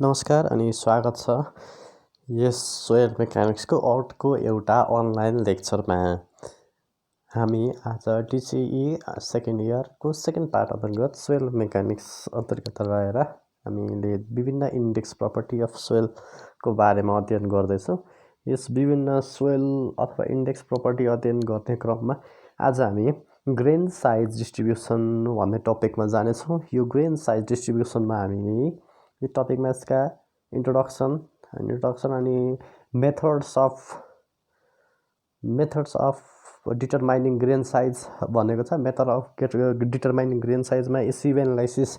नमस्कार अनि स्वागत छ यस सोयल मेकानिक्सको अर्को एउटा अनलाइन लेक्चरमा। हामी आज DCE सेकेन्ड इयरको सेकेन्ड पार्ट अन्तर्गत सोयल मेकानिक्स अन्तर्गत रहेर हामीले विभिन्न इन्डेक्स प्रपर्टी अफ सोयलको बारेमा अध्ययन गर्दैछौँ। यस विभिन्न सोयल अथवा इन्डेक्स प्रपर्टी अध्ययन गर्ने क्रममा आज हामी ग्रेन साइज डिस्ट्रिब्युसन भन्ने टपिकमा जानेछौँ। यो ग्रेन साइज डिस्ट्रिब्युसनमा हामी यो टपिकमा यसका इन्ट्रोडक्सन अनि methods of determining grain size भनेको छ। मेथड अफ डिटरमाइनिङ ग्रेन साइजमा सिभ एनालाइसिस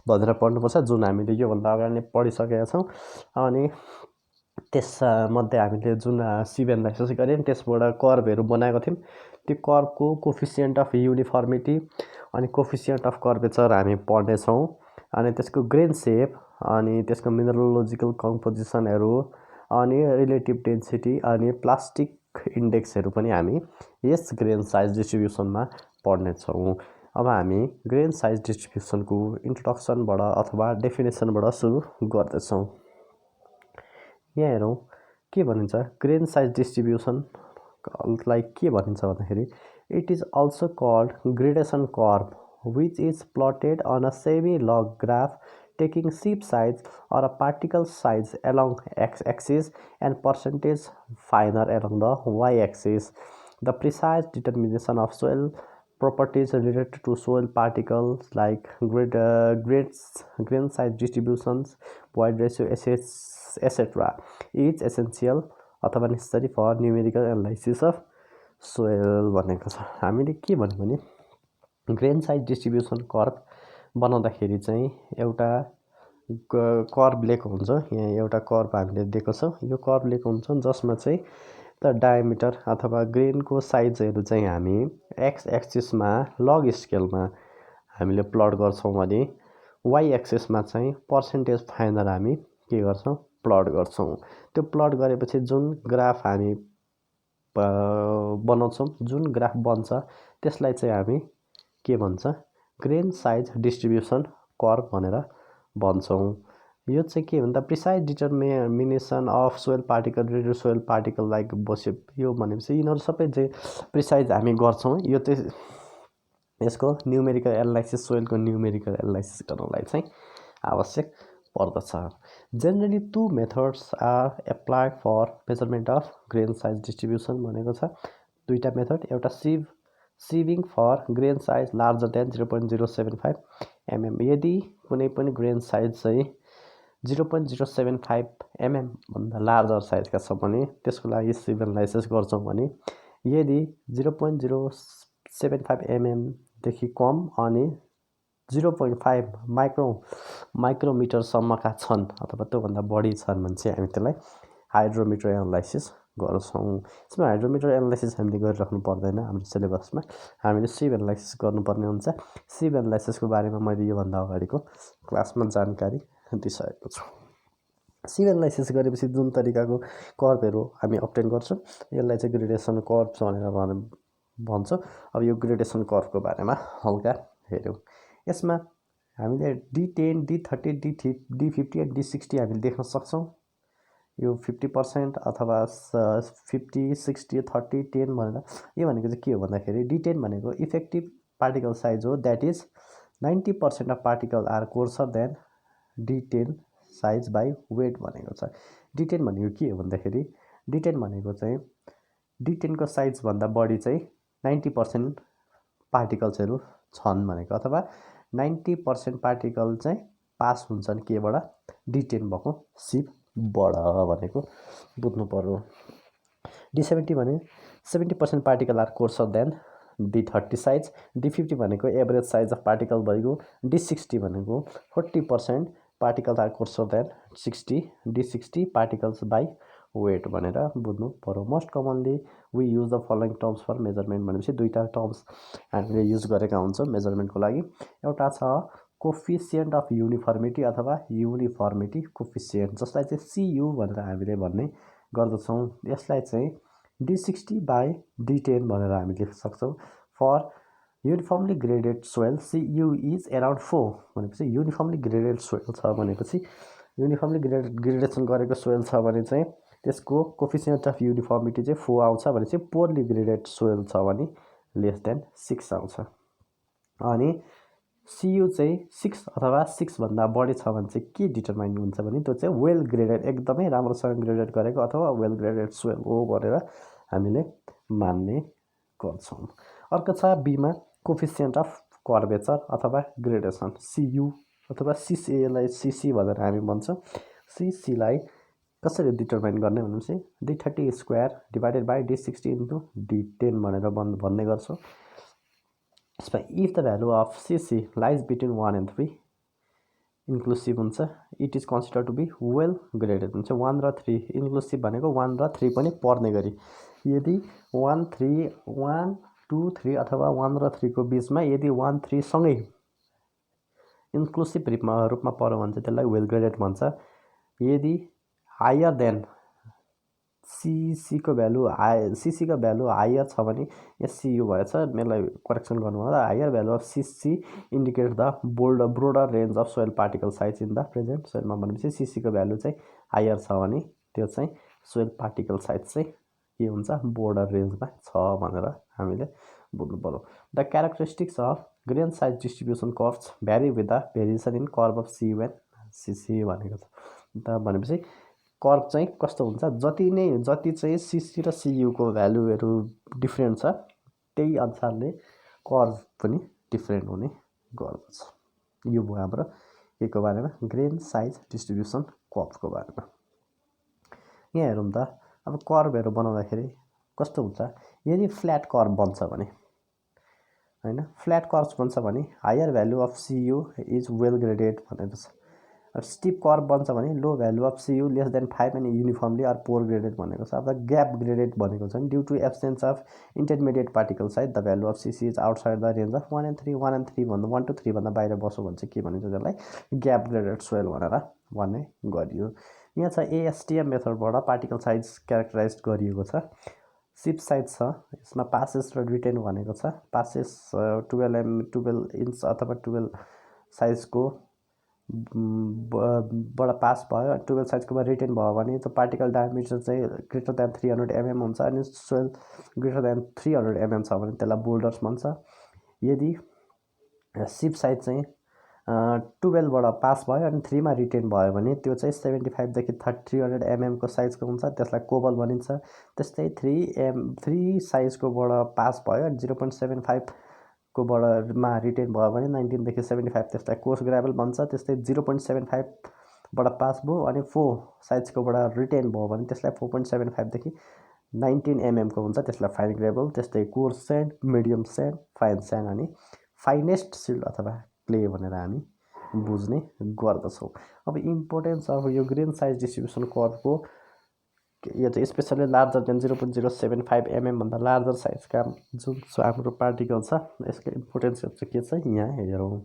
भनेर पढ्नुपर्छ, जुन हामीले योभन्दा अगाडि नै पढिसकेका छौँ। अनि त्यसमध्ये हामीले जुन सिभ एनालाइसिस गऱ्यौँ त्यसबाट कर्भहरू बनाएको थियौँ। त्यो कर्भको कोफिसियन्ट अफ युनिफर्मिटी अनि कोफिसियन्ट अफ कर्भेचर हामी पढ्नेछौँ। अनि त्यसको ग्रेन सेप अनि त्यसको मिनरलोजिकल कम्पोजिसनहरू अनि रिलेटिभ डेन्सिटी अनि प्लास्टिक इन्डेक्सहरू पनि हामी यस ग्रेन साइज डिस्ट्रिब्युसनमा पढ्नेछौँ। अब हामी ग्रेन साइज डिस्ट्रिब्युसनको इन्ट्रोडक्सनबाट अथवा डेफिनेसनबाट सुरु गर्दैछौँ। यहाँ हेरौँ के भनिन्छ। ग्रेन साइज डिस्ट्रिब्युसनलाई के भनिन्छ भन्दाखेरि it is also called gradation curve which is plotted on a semi-log graph taking sheep size or a particle size along x-axis and percentage finer along the y-axis. The precise determination of soil properties related to soil particles like grain size distributions, void ratio, etc. is essential अथवा necessary for numerical analysis of soil भनेको छ। हामीले के भन्यो भने grain size distribution curve बनाउँदाखेरि चाहिँ एउटा कर्भ लिएको हुन्छ। यहाँ एउटा कर्भ हामीले दिएको छ। यो कर्भ लिएको हुन्छ जसमा चाहिँ त डायमिटर अथवा ग्रेनको साइजहरू चाहिँ हामी एक्स एक्सिसमा लग स्केलमा हामीले प्लट गर्छौँ भने वाइ एक्सिसमा चाहिँ पर्सेन्टेज फाइनर हामी के गर्छौँ प्लट गर्छौँ। त्यो प्लट गरेपछि जुन ग्राफ हामी बनाउँछौँ, जुन ग्राफ बन्छ त्यसलाई चाहिँ हामी के भन्छ ग्रेन साइज डिस्ट्रिब्युसन कर्भ भनेर भन्छौँ। यो चाहिँ के भन्दा precise determination of soil particle radio soil particle like बस्यो। यो भनेपछि यिनीहरू सबै चाहिँ प्रिसाइज हामी गर्छौँ। यो चाहिँ यसको न्युमेरिकल एनालाइसिस सोयलको न्युमेरिकल एनालाइसिस गर्नलाई चाहिँ आवश्यक पर्दछ। Generally two methods are applied for measurement of grain size distribution भनेको छ। दुईवटा मेथड, एउटा sieving for grain size larger than 0.075 mm। यदि कुनै पनि ग्रेन साइज चाहिँ 0.075 mm भन्दा लार्जर साइजका छ भने त्यसको लागि सिभ एनालाइसिस गर्छौँ भने यदि 0.075 mm देखि कम अनि 0.5 माइक्रोमिटरसम्मका छन् अथवा त्योभन्दा बढी छन् भने चाहिँ हामी त्यसलाई हाइड्रोमिटर एनालाइसिस गर्छौँ। यसमा हाइड्रोमिटर एनालाइसिस हामीले गरिराख्नु पर्दैन। हाम्रो सिलेबसमा हामीले सिभ एनालाइसिस गर्नुपर्ने हुन्छ। सिभ एनालाइसिसको बारेमा मैले योभन्दा अगाडिको क्लासमा जानकारी दिइसकेको छु। सिभ एनालाइसिस गरेपछि जुन तरिकाको कर्भहरू हामी अब्टेन गर्छौँ यसलाई चाहिँ ग्रेडेसन कर्भ भनेर भन्छौँ। अब यो ग्रेडेसन कर्भको बारेमा हल्का हेऱ्यौँ। यसमा हामीले D10, D30, D50 अनि D60 हामीले देख्न सक्छौँ। यो 50% अथवा 50, 60, 30, 10 भनेर यो भनेको चाहिँ के हो भन्दाखेरि D10 भनेको इफेक्टिभ पार्टिकल साइज हो। That is 90% of particle are coarser than D10 size by weight भनेको छ। D10 भनेको के हो भन्दाखेरि D10 भनेको चाहिँ D10 को साइजभन्दा बढी चाहिँ 90% पार्टिकल्सहरू छन् भनेको, अथवा 90% पार्टिकल चाहिँ पास हुन्छन् केबाट D10 भएको सिपबाट भनेको बुझ्नु पर्यो। D70 भने 70% particle are coarser than D30 size. D50 भनेको एभरेज साइज अफ पार्टिकल भइगयो। D60 भनेको 40% particle are coarser than 60। D60 particles by weight भनेर बुझ्नु पर्यो। Most commonly we use the following terms for measurement भनेपछि दुईवटा टर्म्स हामीले युज गरेका हुन्छौँ मेजरमेन्टको लागि। एउटा छ कोफिसियन्ट अफ युनिफर्मिटी अथवा युनिफर्मिटी कोफिसियन्ट, जसलाई चाहिँ CU भनेर हामीले भन्ने गर्दछौँ। यसलाई चाहिँ D60 बाई D10 भनेर हामी लेख्न सक्छौँ। For uniformly graded soil CU is around 4 भनेपछि युनिफर्मली ग्रेडेड सोइल छ भनेपछि युनिफर्मली ग्रेडेसन गरेको सोइल छ भने चाहिँ त्यसको कोफिसिएन्ट अफ युनिफर्मिटी चाहिँ 4 आउँछ भने चाहिँ पोरली ग्रेडेड सोइल छ भने लेस देन 6 आउँछ। अनि CU चाहिँ 6 अथवा 6 भन्दा बढी छ भने चाहिँ के डिटरमाइन हुन्छ भने त्यो चाहिँ वेल ग्रेडेड एकदमै राम्रोसँग ग्रेडेड गरेको अथवा वेल ग्रेडेड सोइल हो भनेर हामीले मान्ने गर्छौँ। अर्को छ बीमा कोफिसिएन्ट अफ कर्वेचर अथवा ग्रेडेसन CU अथवा CCलाई CC भनेर हामी भन्छौँ। CCलाई कसरी डिटरमाइन गर्ने भनेपछि D30 square divided by D60 into D10 भनेर भन्ने गर्छौँ। यसमा if the value of CC lies between 1 and 3 inclusive हुन्छ it is consider to be well graded हुन्छ। 1 र 3 इन्क्लुसिभ भनेको 1 र 3 पनि पर्ने गरी यदि 1, 2, 3 अथवा 1 र 3 को बीचमा यदि 1, 3 सँगै इन्क्लुसिभ रूपमा पर्यो भने चाहिँ त्यसलाई वेल ग्रेडेड भन्छ। यदि हायर देन CC को भ्यालु हायर छ भने SCU भएछ। यसलाई करेक्सन गर्नु होला। Higher value of CC indicate the broader range of soil particle size in the present सोइलमा भनेपछि CC को भ्यालु चाहिँ हायर छ भने त्यो चाहिँ सोइल पार्टिकल साइज चाहिँ के हुन्छ बोर्डर रेन्जमा छ भनेर हामीले बुझ्नु पर्यो। The characteristics of grain size distribution कर्भ्स भ्यारी with the variation in curve of CU and CC भनेको छ। त भनेपछि कर्भ चाहिँ कस्तो हुन्छ जति चाहिँ CC र CU को भ्यालुहरू डिफ्रेन्ट छ त्यही अनुसारले कर्भ पनि डिफ्रेन्ट हुने गर्दछ। यो भयो हाम्रो के को बारेमा ग्रेन साइज डिस्ट्रिब्युसन कर्भको बारेमा। यहाँ हेरौँ त अब कर्भहरू बनाउँदाखेरि कस्तो हुन्छ यदि फ्ल्याट कर्भ बन्छ भने हैन फ्ल्याट कर्भ बन्छ भने higher value of CU is well graded भनेको छ। अब स्टिप कर्भ बन्छ भने low value of CU less than 5 and uniformly are poor graded भनेको छ। अब ग्याप ग्रेडेड भनेको छ due to absence of intermediate particle size the value of CC is outside the range of 1 and 3 भन्दा 1 to 3 भन्दा बाहिर बस्यो भने चाहिँ के भनिन्छ त्यसलाई ग्याप ग्रेडेड सोइल भनेर भन्ने गरियो। यहाँ छ ASTM मेथडबाट पार्टिकल साइज क्यारेक्टराइज गरिएको छ। सिप साइज छ यसमा पासेस र रिटेन भनेको छ। पासेस 12 इन्च अथवा 12 साइजको बाट पास भयो 12 साइजकोमा रिटेन भयो भने त्यो पार्टिकल डायमिटर चाहिँ ग्रेटर देन 300 mm हुन्छ अनि सोइल ग्रेटर देन 300 mm छ भने त्यसलाई बोल्डर्स भन्छ। यदि सिप साइज चाहिँ 12 बाट पास भयो अनि 3 मा रिटेन भयो भने त्यो चाहिँ 75 देखि 300 mm को साइजको हुन्छ त्यसलाई कोबल भनिन्छ। त्यस्तै 3 साइजको बाट पास भयो 0.75 को मा रिटेन भयो भने 19 देखि 75 त्यसलाई कोर्स ग्राभल भन्छ। त्यस्तै 0.75 बाट पास भयो अनि 4 साइजको बाट रिटेन भयो भने त्यसलाई 4.75 देखि 19 mm को हुन्छ त्यसलाई फाइन ग्राभल। त्यस्तै course sand medium sand fine sand अनि फाइनेस्ट सिल्ड अथवा क्ले भनेर हामी बुझ्ने गर्दछौँ। अब इम्पोर्टेन्स अफ यो ग्रेन साइज डिस्ट्रिब्युसन कर्भको यो चाहिँ स्पेसली लार्जर देन 0.075 mm भन्दा लार्जर साइजका जुन हाम्रो पार्टिकल छ यसको इम्पोर्टेन्स चाहिँ के छ यहाँ हेरौँ।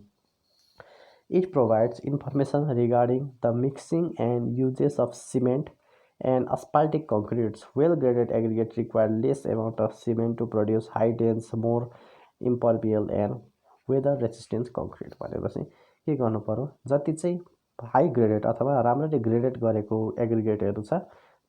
It provides information regarding the mixing and uses of cement and asphaltic concretes well graded aggregate require less amount of cement to produce high dense more impervious and weather resistance concrete भनेपछि के गर्नु पर्यो जति चाहिँ high graded अथवा राम्ररी graded गरेको एग्रिगेटहरू छ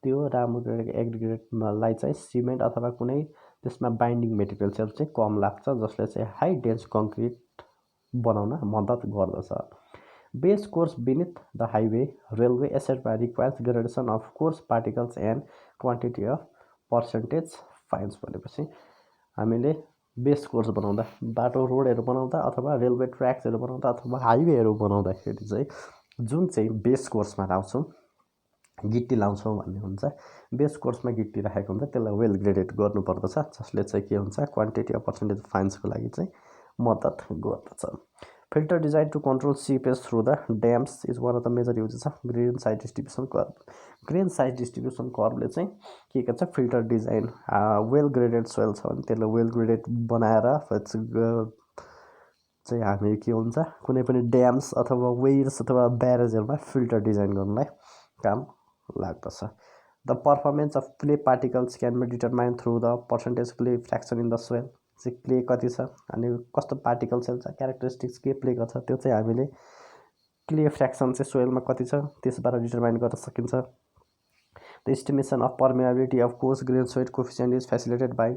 त्यो राम्रो ग्रेडेड एग्रिगेटलाई चाहिँ सिमेन्ट अथवा कुनै त्यसमा बाइन्डिङ मेटेरियल्सहरू चाहिँ कम लाग्छ जसले चाहिँ हाई डेन्स कङ्क्रिट बनाउन मद्दत गर्दछ। Base course beneath the highway railway एसेटमा requires gradation of coarse particles and quantity of percentage fines भनेपछि हामीले बेस कोर्स बनाउँदा बाटो रोडहरू बनाउँदा अथवा रेलवे ट्र्याक्सहरू बनाउँदा अथवा हाइवेहरू बनाउँदाखेरि चाहिँ जुन चाहिँ बेस कोर्समा लाउँछौँ गिट्टी लाउँछौँ भन्ने हुन्छ। बेस कोर्समा गिट्टी राखेको हुन्छ त्यसलाई वेल ग्रेडेड गर्नुपर्दछ जसले चाहिँ के हुन्छ क्वान्टिटी अफ पर्सेन्टेज फाइन्सको लागि चाहिँ मद्दत गर्दछ। Filter design to control seepage through the dams is one of the major uses of grain size distribution curve. Grain size distribution कर्भले चाहिँ के गर्छ filter design well graded soil छ भने त्यसलाई वेल ग्रेडेड बनाएर चाहिँ हामी के हुन्छ कुनै पनि ड्याम्स अथवा वेयर्स अथवा ब्यारेजहरूमा फिल्टर डिजाइन गर्नलाई काम लाग्दछ। The performance of clay particles can be determined through the percentage clay fraction in the soil चाहिँ क्ले कति छ अनि कस्तो पार्टिकल्सहरू छ क्यारेक्टरिस्टिक्स के प्ले गर्छ त्यो चाहिँ हामीले क्ले फ्र्याक्सन चाहिँ सोइलमा कति छ त्यसबाट डिटरमाइन गर्न सकिन्छ। The estimation of permeability of coarse grain soil coefficient is facilitated by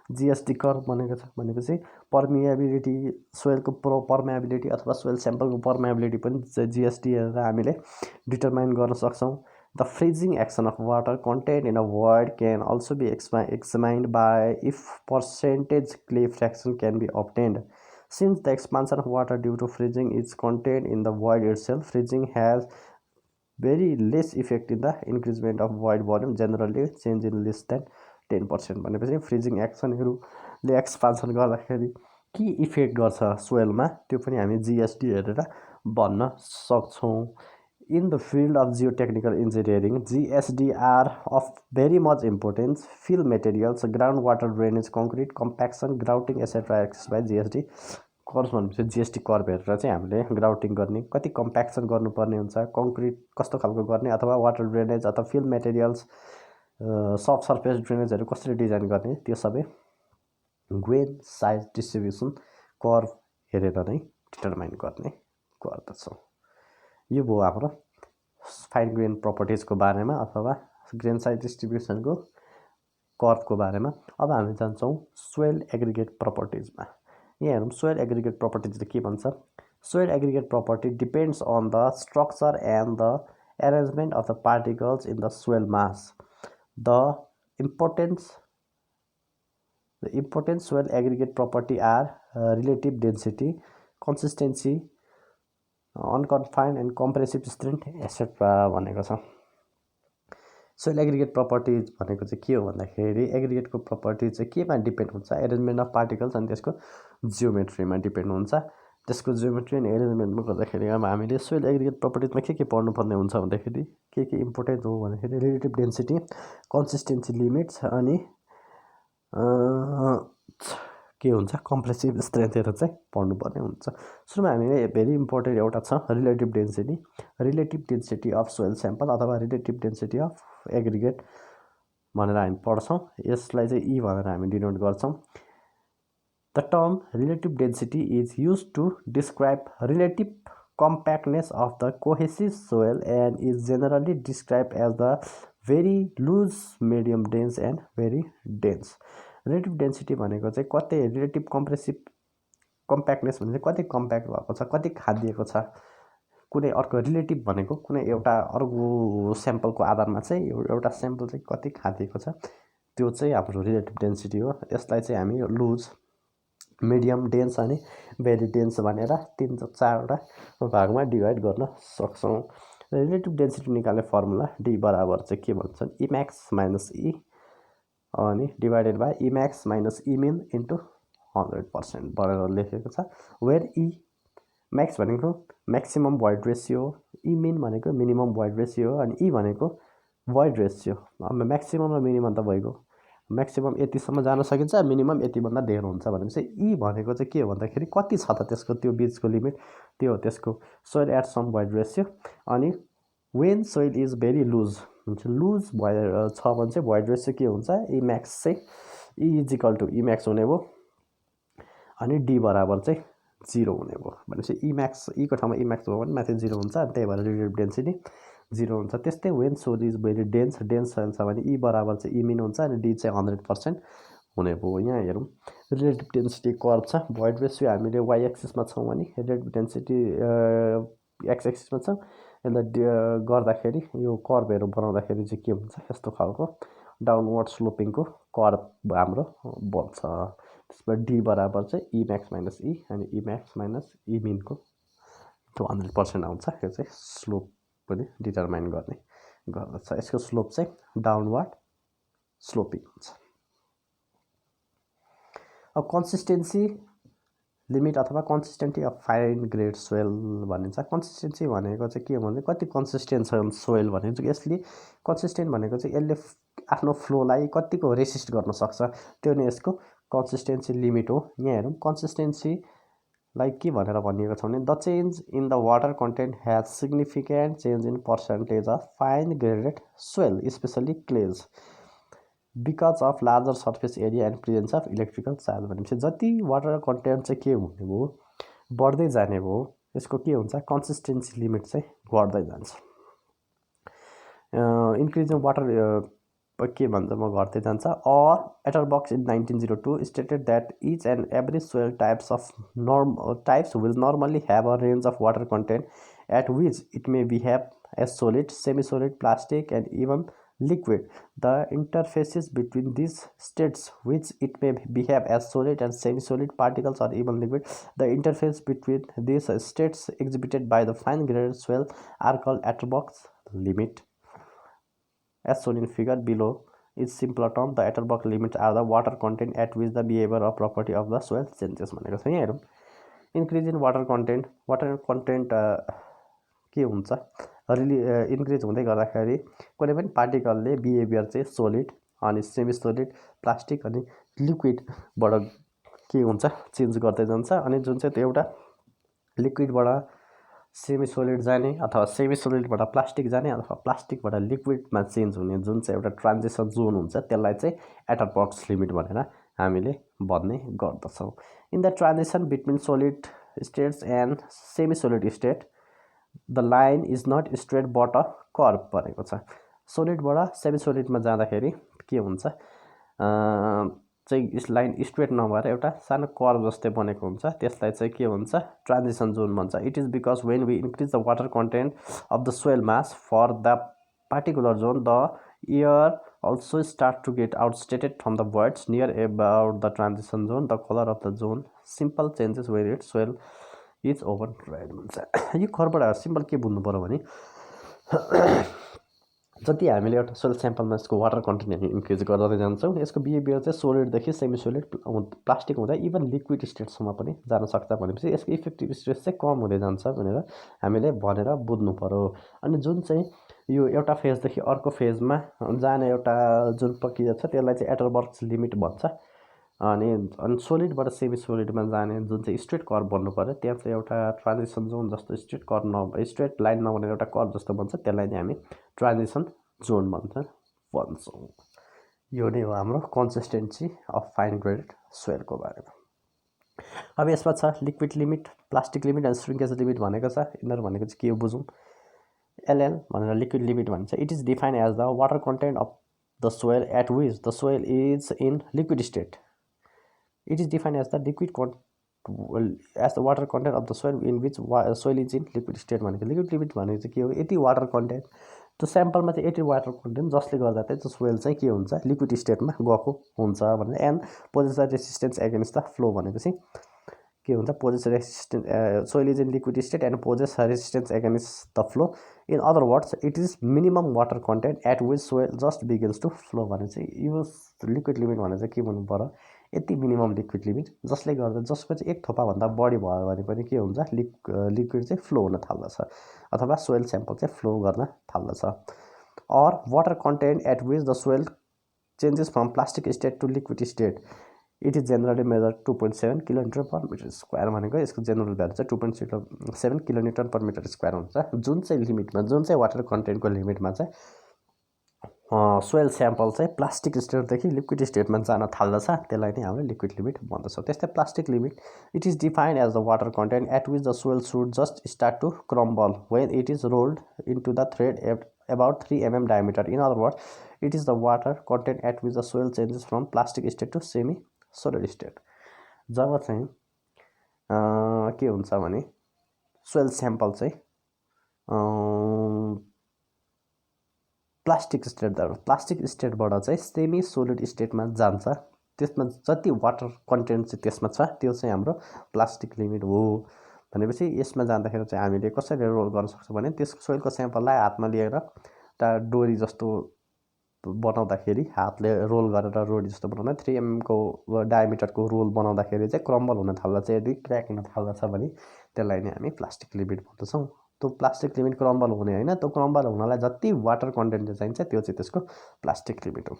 GST curve भनेको छ। भनेपछि पर्मिएबिलिटी सोइलको पर्मेबिलिटी अथवा सोइल स्याम्पलको पर्मेबिलिटी पनि जीएसटी हेरेर हामीले डिटरमाइन गर्न सक्छौँ। The freezing action of water content in a void can also be examined by if percentage clay fraction can be obtained. Since the expansion of water due to freezing is contained in the void itself, freezing has very less effect in the increasement of void volume, generally change in less than 10%. भनेपछि freezing एक्सनहरूले expansion गर्दाखेरि के effect गर्छ सोइलमा त्यो पनि हामी GST हेरेर भन्न सक्छौँ। In the field of geotechnical engineering, GSD are of very much importance. Fill materials, groundwater drainage, concrete compaction, grouting, etc. accessed by GSD curve भनेपछि जीएसटी कर्भ हेरेर चाहिँ हामीले ग्राउटिङ गर्ने, कति कम्प्याक्सन गर्नुपर्ने हुन्छ, कङ्क्रिट कस्तो खालको गर्ने, अथवा वाटर ड्रेनेज अथवा फिल मेटेरियल्स सब सर्फेस ड्रेनेजहरू कसरी डिजाइन गर्ने, त्यो सबै ग्रेन साइज डिस्ट्रिब्युसन कर्भ हेरेर नै डिटरमाइन गर्ने गर्दछौँ। यो भयो हाम्रो फाइन ग्रेन प्रपर्टिजको बारेमा अथवा ग्रेन साइज डिस्ट्रिब्युसनको कर्भको बारेमा। अब हामी जान्छौँ सोइल एग्रिगेट प्रपर्टिजमा। यहाँ हेरौँ सोइल एग्रिगेट प्रपर्टिजले के भन्छ। Soil aggregate property depends on the structure and the arrangement of the particles in the soil mass. The important soil aggregate property are relative density, consistency, unconfined and compressive strength etcetera भनेको छ। Soil aggregate properties भनेको चाहिँ के हो भन्दाखेरि एग्रिगेटको property चाहिँ केमा depend हुन्छ, एरेन्जमेन्ट अफ पार्टिकल्स अनि त्यसको जियोमेट्रीमा डिपेन्ड हुन्छ। त्यसको जियोमेट्री अनि एरेन्जमेन्टमा गर्दाखेरि अब हामीले सोइल एग्रिगेट प्रपर्टिजमा के पढ्नुपर्ने हुन्छ भन्दाखेरि के इम्पोर्टेन्ट हो भन्दाखेरि रिलेटिभ डेन्सिटी, कन्सिस्टेन्सी लिमिट्स अनि के हुन्छ कम्प्रेसिभ स्ट्रेन्थहरू चाहिँ पढ्नुपर्ने हुन्छ। सुरुमा हामीले भेरी इम्पोर्टेन्ट एउटा छ relative density of soil sample अथवा रिलेटिभ डेन्सिटी अफ एग्रिगेट भनेर हामी पढ्छौँ। यसलाई चाहिँ ई भनेर हामी डिनोट गर्छौँ। The term relative density is use to describe relative compactness of the cohesive soil and is generally describe as the very loose, medium dense and very dense. Relative density भनेको चाहिँ कति रिलेटिभ कम्प्याक्टनेस भने चाहिँ कति compact भएको छ, कति खादिएको छ। कुनै अर्को रिलेटिभ भनेको कुनै एउटा अर्को स्याम्पलको आधारमा चाहिँ एउटा स्याम्पल चाहिँ कति खादिएको छ त्यो चाहिँ हाम्रो रिलेटिभ डेन्सिटी हो। यसलाई चाहिँ हामी लुज, मिडियम, डेन्स अनि भेरी डेन्स भनेर 3-4वटा भागमा डिभाइड गर्न सक्छौँ। रिलेटिभ डेन्सिटी निकाल्ने फर्मुला डी बराबर चाहिँ के भन्छन्, ई म्याक्स माइनस ई अनि divided by e max minus e min into 100% भनेर लेखेको छ। वेयर ई म्याक्स भनेको maximum void ratio, e min भनेको मिनिमम भोइड रेसियो अनि ई भनेको भोइड रेसियो। अब म्याक्सिमम र मिनिमम त भइगयो, म्याक्सिमम यतिसम्म जान सकिन्छ, मिनिमम यतिभन्दा धेर हुन्छ भनेपछि ई भनेको चाहिँ के हो भन्दाखेरि कति छ त त्यसको त्यो बिचको लिमिट, त्यो हो त्यसको soil at some void ratio. अनि when soil is very loose हुन्छ, लुज भएर छ भने चाहिँ भोइड रेसियो के हुन्छ, ई म्याक्स चाहिँ e is equal to e max हुने भयो अनि डी बराबर चाहिँ 0 हुने भयो। भनेपछि ई म्याक्स ईको ठाउँमा ई म्याक्स भयो भने माथि 0 हुन्छ, अनि त्यही भएर रिलेटिभ डेन्सिटी 0 हुन्छ। त्यस्तै when soil is very dense soil छ भने ई बराबर चाहिँ ई मिन हुन्छ अनि डी चाहिँ 100% हुने भयो। यहाँ हेरौँ रिलेटिभ डेन्सिटी कर्भ छ, भोइड रेसियो हामीले वाइ एक्सिसमा छौँ भने रिलेटिभ डेन्सिटी एक्स एक्सिसमा छ। यसलाई गर्दाखेरि यो कर्भहरू बनाउँदाखेरि चाहिँ के हुन्छ, यस्तो खालको डाउनवर्ड स्लोपिङको कर्भ हाम्रो बन्छ। त्यसमा डी बराबर चाहिँ ई म्याक्स माइनस ई अनि ई म्याक्स माइनस ई मिनको 100% आउँछ। यो चाहिँ स्लोप पनि डिटरमाइन गर्ने गर्दछ। यसको स्लोप चाहिँ डाउनवर्ड स्लोपिङ हुन्छ। अब कन्सिस्टेन्सी लिमिट अथवा consistency of fine grade soil भनिन्छ। कन्सिस्टेन्सी भनेको चाहिँ के हो भने कति कन्सिस्टेन्ट छ सोइल भनेको चाहिँ यसले कन्सिस्टेन्ट भनेको चाहिँ यसले आफ्नो फ्लोलाई कतिको रेसिस्ट गर्न सक्छ त्यो नै यसको कन्सिस्टेन्सी लिमिट हो। यहाँ हेरौँ कन्सिस्टेन्सीलाई के भनेर भनिएको छ भने the change in the water content has significant change in percentage of fine graded soil specially clays because of larger surface area and presence of electrical charge. भनेपछि जति वाटर कन्टेन्ट चाहिँ के हुने भयो बढ्दै जाने भयो यसको के हुन्छ कन्सिस्टेन्सी लिमिट चाहिँ घट्दै जान्छ इन्क्रिजिङ वाटर के भन्छ म घट्दै जान्छ or एटरबक्स in 1902 stated that each and every soil types will normally have a range of water content at which it may behave as solid, semi-solid, plastic and even liquid. The interfaces between these states which it may behave as solid and semi-solid particles or even liquid. The interface between these states exhibited by the fine-grained soil are called Atterbuck's limit. As shown in figure below, in simpler term, the Atterbuck limits are the water content at which the behavior or property of the soil changes. भनेको छ यहाँ हेरौँ increase in water content के हुन्छ increase हुँदै गर्दाखेरि कुनै पनि पार्टिकलले बिहेभियर चाहिँ सोलिड अनि सेमी सोलिड प्लास्टिक अनि लिक्विडबाट के हुन्छ चेन्ज गर्दै जान्छ अनि जुन चाहिँ त्यो एउटा लिक्विडबाट सेमी सोलिड जाने अथवा सेमी सोलिडबाट प्लास्टिक जाने अथवा प्लास्टिकबाट लिक्विडमा चेन्ज हुने जुन चाहिँ एउटा ट्रान्जिसन जोन हुन्छ त्यसलाई चाहिँ एटरबक्स लिमिट भनेर हामीले भन्ने गर्दछौँ in the transition between solid states and semi solid state the line is not straight but a curve भनेको छ सोलिडबाट सेमी सोलिडमा जाँदाखेरि के हुन्छ चाहिँ लाइन स्ट्रेट नभएर एउटा सानो कर्भ जस्तै बनेको हुन्छ त्यसलाई चाहिँ के हुन्छ ट्रान्जिसन जोन भन्छ it is because when we increase the water content of the soil mass for the particular zone the air also start to get outstated from the voids near about the transition zone. The color of the zone simple changes where its soil is open red भन्छ यो कर्भबाट simple के बुझ्नु पर्यो भने जति हामीले एउटा soil स्याम्पलमा यसको वाटर कन्टेन्ट हामी इन्क्रिज गर्दै जान्छौँ यसको बिहेभियर चाहिँ सोलिडदेखि सेमी सोलिड प्लास्टिक हुँदा इभन लिक्विड स्टेटसम्म पनि जान सक्छ भनेपछि यसको इफेक्टिभ स्ट्रेस चाहिँ कम हुँदै जान्छ भनेर हामीले भनेर बुझ्नु पर्यो अनि जुन चाहिँ यो एउटा फेजदेखि अर्को फेजमा जाने एउटा जुन प्रक्रिया छ त्यसलाई चाहिँ एटरबक्स लिमिट भन्छ अनि सोलिडबाट सेमी सोलिडमा जाने जुन चाहिँ स्ट्रेट कर्भ बन्नु पर्यो त्यहाँ चाहिँ एउटा ट्रान्जिसन जोन जस्तो स्ट्रेट कर्भ स्ट्रेट लाइन नबनेर एउटा कर्भ जस्तो बन्छ त्यसलाई नै हामी ट्रान्जिसन जोन भन्छौँ यो नै हो हाम्रो कन्सिस्टेन्सी अफ फाइन ग्रेडेड सोइलको बारेमा अब यसमा छ लिक्विड लिमिट प्लास्टिक लिमिट अनि श्रिङ्केज लिमिट भनेको छ यिनीहरू भनेको चाहिँ के हो बुझौँ LL भनेर लिक्विड लिमिट भन्छ it is defined as the water content of the soil at which the soil is in liquid state it is defined as the as the water content of the soil in which soil is in liquid state भनेको liquid limit भनेको चाहिँ के हो यति water content त्यो स्याम्पलमा चाहिँ यति water content जसले गर्दा चाहिँ त्यो सोइल चाहिँ के हुन्छ लिक्विड स्टेटमा गएको हुन्छ भनेर and possess the resistance against the flow भनेपछि के हुन्छ possess resistance soil is in liquid state and possess resistance against the flow in other words it is minimum water content at which soil just begins to flow भने चाहिँ यो liquid limit भने चाहिँ के भन्नु पर्यो यति मिनिमम लिक्विड लिमिट जसले गर्दा जसको चाहिँ एक थोपाभन्दा बढी भयो भने पनि के हुन्छ लिक्विड चाहिँ फ्लो हुन थाल्दछ अथवा सोइल स्याम्पल चाहिँ फ्लो गर्न थाल्दछ or water content at which the soil changes from plastic state to liquid state it is generally measure 2.7 kilometre per metre square भनेको यसको जेनरल भ्यालु चाहिँ 2.7 किलोमिटर पर मिटर स्क्वायर हुन्छ जुन चाहिँ लिमिटमा जुन चाहिँ वाटर कन्टेन्टको लिमिटमा चाहिँ सोइल स्याम्पल चाहिँ प्लास्टिक स्टेटदेखि लिक्विड स्टेटमा जान थाल्दछ त्यसलाई नै हामीले लिक्विड लिमिट भन्दछौँ त्यस्तै plastic limit it is defined as the water content at which the soil should just start to crumble when it is rolled into the thread about 3 mm diameter. In other words, it is the water content at which the soil changes from plastic state to semi solid state. जब चाहिँ के हुन्छ भने soil sample चाहिँ plastic स्टेटबाट चाहिँ semi solid स्टेटमा जान्छ त्यसमा जति वाटर कन्टेन्ट चाहिँ त्यसमा छ त्यो चाहिँ हाम्रो प्लास्टिक लिमिट हो भनेपछि यसमा जाँदाखेरि चाहिँ हामीले कसरी रोल गर्न सक्छौँ भने त्यस सोइलको स्याम्पललाई हातमा लिएर एउटा डोरी जस्तो बनाउँदाखेरि हातले रोल गरेर डोरी जस्तो बनाउँदा 3 mm को डायमिटरको रोल बनाउँदाखेरि चाहिँ क्रम्बल हुन थाल्दछ यदि क्र्याक हुन थाल्दछ भने त्यसलाई नै हामी प्लास्टिक लिमिट भन्छौँ त्यो प्लास्टिक लिमिट क्रम्बल हुने होइन त्यो क्रम्बल हुनलाई जति वाटर कन्टेन्ट चाहिन्छ त्यो चाहिँ त्यसको प्लास्टिक लिमिट हो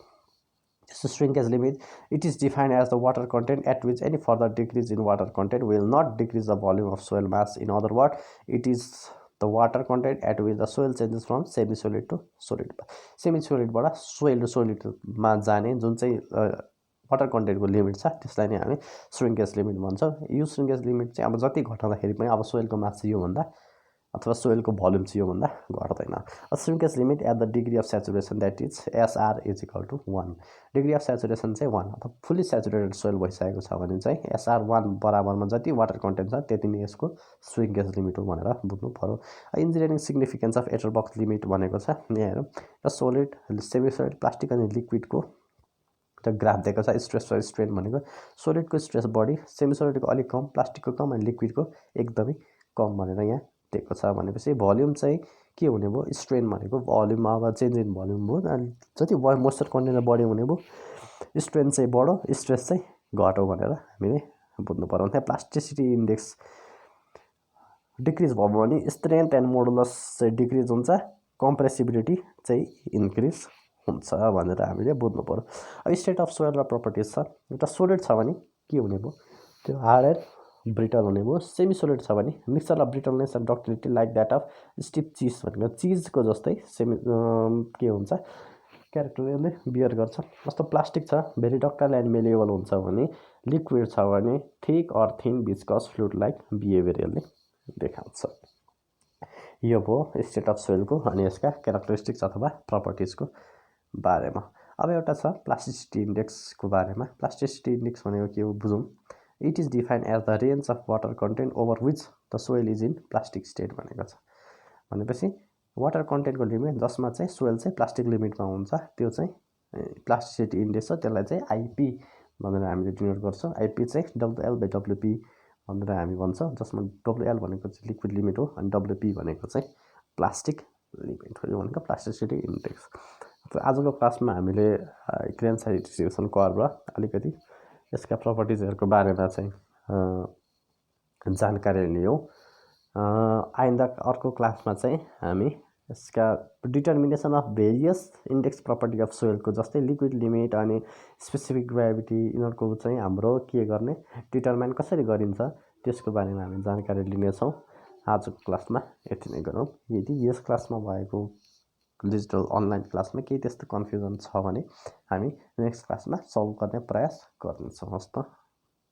So shrinkage limit, it is defined as the water content at which any further decrease in water content will not decrease the volume of soil mass. In other words, it is the water content at which the soil changes from semi-solid to solid. Semi-solid बाट soil to सोलिडमा जाने जुन चाहिँ water कन्टेन्टको limit छ त्यसलाई नै हामी श्रिङ्केज limit भन्छौँ। यो श्रिङ्केज लिमिट चाहिँ अब जति घटाउँदाखेरि पनि अब सोइलको मास चाहिँ योभन्दा अथवा सोइलको भोल्युम चाहिँ योभन्दा घट्दैन। Shrinkage limit at the degree of saturation that is SR is equal to 1। Degree of saturation चाहिँ 1 अथवा फुल्ली सेचुरेटेड सोइल भइसकेको छ भने चाहिँ एसआर 1 बराबरमा जति वाटर कन्टेन्ट छ त्यति नै यसको श्रिङ्केज लिमिट हो भनेर बुझ्नु पर्यो। इन्जिनियरिङ सिग्निफिकेन्स अफ एटरबक्स लिमिट भनेको छ यहाँ हेरौँ, र सोलिड, सेमी सोलिड, प्लास्टिक अनि लिक्विडको त्यो ग्राफ दिएको छ। स्ट्रेस र स्ट्रेन भनेको सोलिडको स्ट्रेस बढी, सेमी सोलिडको अलिक कम, प्लास्टिकको कम अनि लिक्विडको एकदमै कम भनेर यहाँ दिएको छ। भनेपछि भोल्युम चाहिँ के हुने भयो, स्ट्रेन भनेको भोल्युम अब चेन्ज इन भोल्युम भयो। अनि जति मोइस्चर कन्टेन्ट बढी हुने भयो, स्ट्रेन चाहिँ बढो, स्ट्रेस चाहिँ घटो भनेर हामीले बुझ्नु पर्यो। त्यहाँ प्लास्टिसिटी इन्डेक्स डिक्रिज भयो भने स्ट्रेन्थ एन्ड मोडुलस चाहिँ डिक्रिज हुन्छ, कम्प्रेसिबिलिटी चाहिँ इन्क्रिज हुन्छ भनेर हामीले बुझ्नु पर्यो। अब स्टेट अफ सोइल र प्रपर्टिज छ। एउटा सोलिड छ भने के हुने भयो, त्यो हार्ड एन्ड ब्रिटल हुने भयो। सेमी सोलिड छ भने mixture of brittleness and ductility like that of stiff चिज भनेको चिजको जस्तै के हुन्छ, क्यारेक्टरले बियर गर्छ। जस्तो प्लास्टिक छ भेरी डक्टाइल एन्ड मेलिएबल हुन्छ भने, लिक्विड छ भने thick or thin viscous fluid like behaviour यसले देखाउँछ। यो भयो स्टेट अफ सोइलको अनि यसका क्यारेक्टरिस्टिक्स अथवा प्रपर्टिजको बारेमा। अब एउटा छ प्लास्टिसिटी इन्डेक्सको बारेमा। प्लास्टिसिटी इन्डेक्स भनेको के हो बुझौँ। It is defined as the range of water content over which the soil is in plastic state भनेको छ। भनेपछि वाटर कन्टेन्टको लिमिट जसमा चाहिँ सोइल चाहिँ प्लास्टिक लिमिटमा हुन्छ त्यो चाहिँ प्लास्टिसिटी इन्डेक्स हो। त्यसलाई चाहिँ आइपी भनेर हामीले डिनोट गर्छौँ। आइपी चाहिँ WL/WP भनेर हामी भन्छौँ, जसमा WL भनेको चाहिँ लिक्विड लिमिट हो अनि WP भनेको चाहिँ प्लास्टिक लिमिट हो। यो भनेको प्लास्टिसिटी इन्डेक्स। आजको क्लासमा हामीले ग्रेन साइज डिस्ट्रिब्युसन कर्व र अलिकति यसका प्रपर्टिजहरूको बारेमा चाहिँ जानकारी लियौँ। आइन्दा अर्को क्लासमा चाहिँ हामी यसका determination of various index property of सोइलको जस्तै लिक्विड लिमिट अनि स्पेसिफिक ग्राभिटी यिनीहरूको चाहिँ हाम्रो के गर्ने डिटर्माइन कसरी गरिन्छ त्यसको बारेमा हामी जानकारी लिनेछौँ। आजको क्लासमा यति नै गरौँ। यदि यस क्लासमा भएको डिजिटल अनलाइन क्लासमा केही त्यस्तो कन्फ्युजन छ भने हामी नेक्स्ट क्लासमा सल्भ गर्ने प्रयास गर्नेछौँ। हस् त,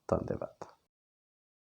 धन्यवाद।